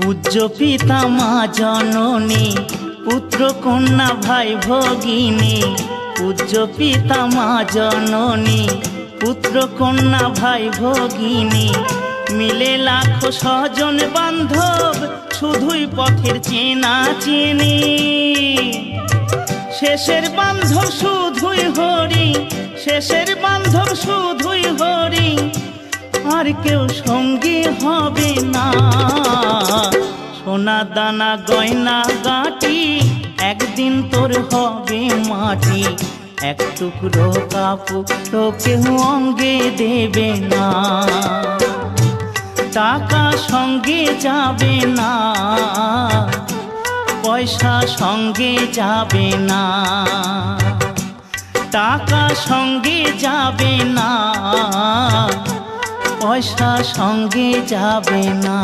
পূজ্য পিতা মা জননী, পুত্র কন্যা ভাই ভগিনী। পূজ্য পিতা মা জননী, পুত্র কন্যা ভাই ভগিনী। মিলে লাখো স্বজন বান্ধব, শুধুই পথের চেনা চেনি। শেষের বান্ধব শুধুই হরি, শেষের বান্ধব শুধুই হরি, আর কেউ সঙ্গী হবে না। সোনা দানা গয়না গাটি, একদিন তোর হবে মাটি। এক টুকরো কাপড় কেউ অঙ্গে দেবে না। টাকা সঙ্গে যাবে না, পয়সা সঙ্গে যাবে না। টাকা সঙ্গে যাবে না, পয়সা সঙ্গে যাবে না।